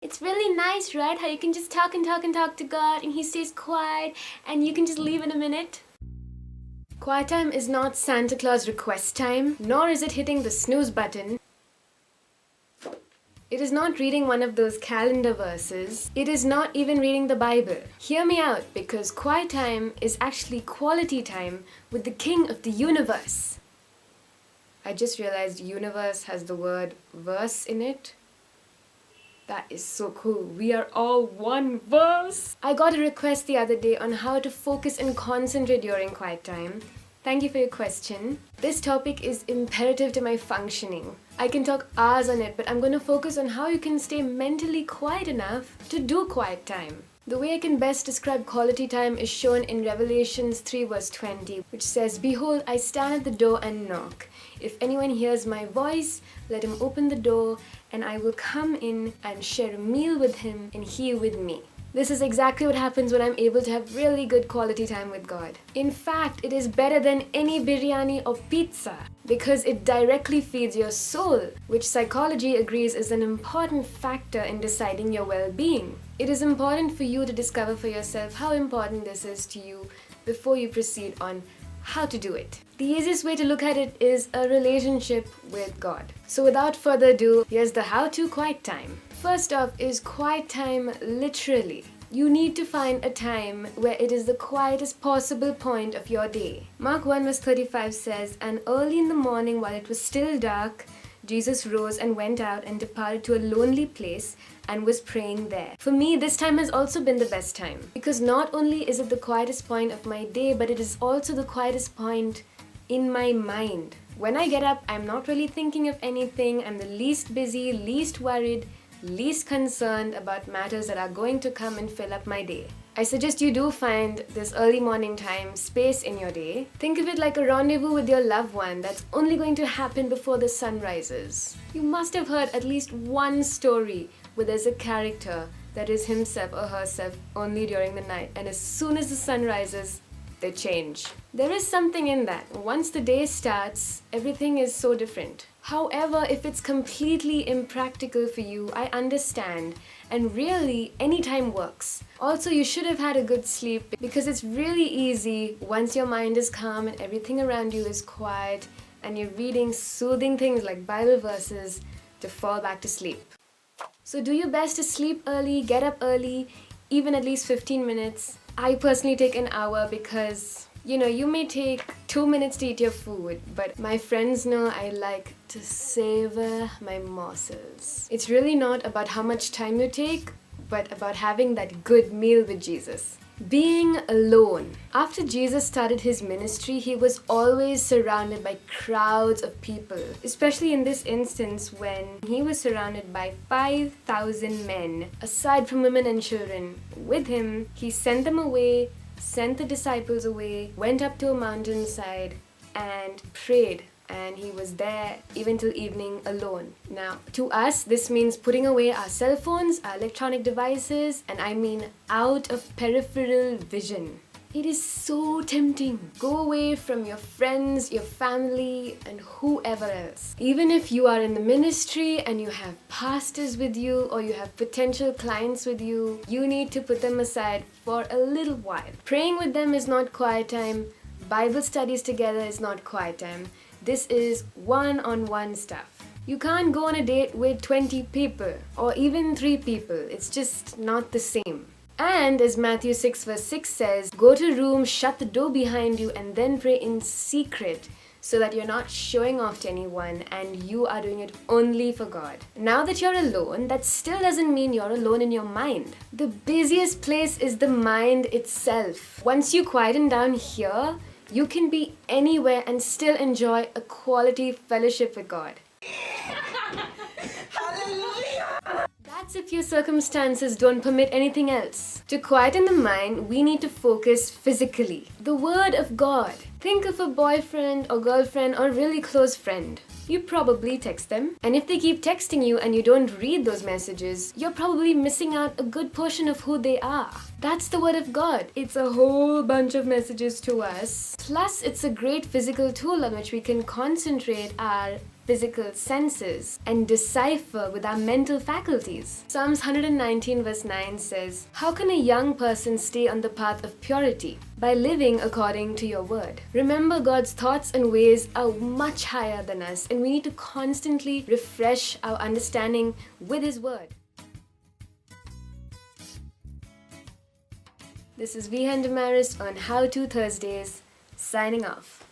It's really nice, right? How you can just talk and talk and talk to God and He stays quiet and you can just leave in a minute. Quiet time is not Santa Claus request time, nor is it hitting the snooze button. It is not reading one of those calendar verses. It is not even reading the Bible. Hear me out, because quiet time is actually quality time with the King of the universe. I just realized universe has the word verse in it. That is so cool. We are all one verse. I got a request the other day on how to focus and concentrate during quiet time. Thank you for your question. This topic is imperative to my functioning. I can talk hours on it, but I'm going to focus on how you can stay mentally quiet enough to do quiet time. The way I can best describe quality time is shown in Revelations 3 verse 20, which says, "Behold, I stand at the door and knock. If anyone hears my voice, let him open the door, and I will come in and share a meal with him and he with me." This is exactly what happens when I'm able to have really good quality time with God. In fact, it is better than any biryani or pizza because it directly feeds your soul, which psychology agrees is an important factor in deciding your well-being. It is important for you to discover for yourself how important this is to you before you proceed on how to do it. The easiest way to look at it is a relationship with God. So without further ado, here's the how-to quiet time. First off is quiet time literally. You need to find a time where it is the quietest possible point of your day. Mark 1 verse 35 says, "And early in the morning while it was still dark, Jesus rose and went out and departed to a lonely place and was praying there." For me, this time has also been the best time because not only is it the quietest point of my day, but it is also the quietest point in my mind. When I get up, I'm not really thinking of anything. I'm the least busy, least worried, least concerned about matters that are going to come and fill up my day. I suggest you do find this early morning time space in your day. Think of it like a rendezvous with your loved one that's only going to happen before the sun rises. You must have heard at least one story where there's a character that is himself or herself only during the night, and as soon as the sun rises, they change. There is something in that. Once the day starts, everything is so different. However, if it's completely impractical for you, I understand, and really any time works. Also, you should have had a good sleep because it's really easy once your mind is calm and everything around you is quiet and you're reading soothing things like Bible verses to fall back to sleep. So do your best to sleep early, get up early, even at least 15 minutes. I personally take an hour because, you may take 2 minutes to eat your food, but my friends know I like to savor my morsels. It's really not about how much time you take, but about having that good meal with Jesus. Being alone. After Jesus started his ministry, he was always surrounded by crowds of people, especially in this instance when he was surrounded by 5,000 men, aside from women and children. With him, he sent them away, sent the disciples away, went up to a mountainside and prayed. And he was there even till evening alone. Now, to us, this means putting away our cell phones, our electronic devices, and I mean out of peripheral vision. It is so tempting. Go away from your friends, your family, and whoever else. Even if you are in the ministry and you have pastors with you or you have potential clients with you, you need to put them aside for a little while. Praying with them is not quiet time. Bible studies together is not quiet time. This is one-on-one stuff. You can't go on a date with 20 people or even 3 people. It's just not the same. And as Matthew 6 verse 6 says, "Go to a room, shut the door behind you, and then pray in secret so that you're not showing off to anyone and you are doing it only for God." Now that you're alone, that still doesn't mean you're alone in your mind. The busiest place is the mind itself. Once you quieten down here, you can be anywhere and still enjoy a quality fellowship with God. Hallelujah! That's if your circumstances don't permit anything else. To quieten the mind, we need to focus physically. The Word of God. Think of a boyfriend or girlfriend or really close friend. You probably text them. And if they keep texting you and you don't read those messages, you're probably missing out a good portion of who they are. That's the Word of God. It's a whole bunch of messages to us. Plus, it's a great physical tool on which we can concentrate our physical senses and decipher with our mental faculties. Psalms 119 verse 9 says, "How can a young person stay on the path of purity? By living according to your word." Remember, God's thoughts and ways are much higher than us, and we need to constantly refresh our understanding with His word. This is Vihan Damaris on How To Thursdays, signing off.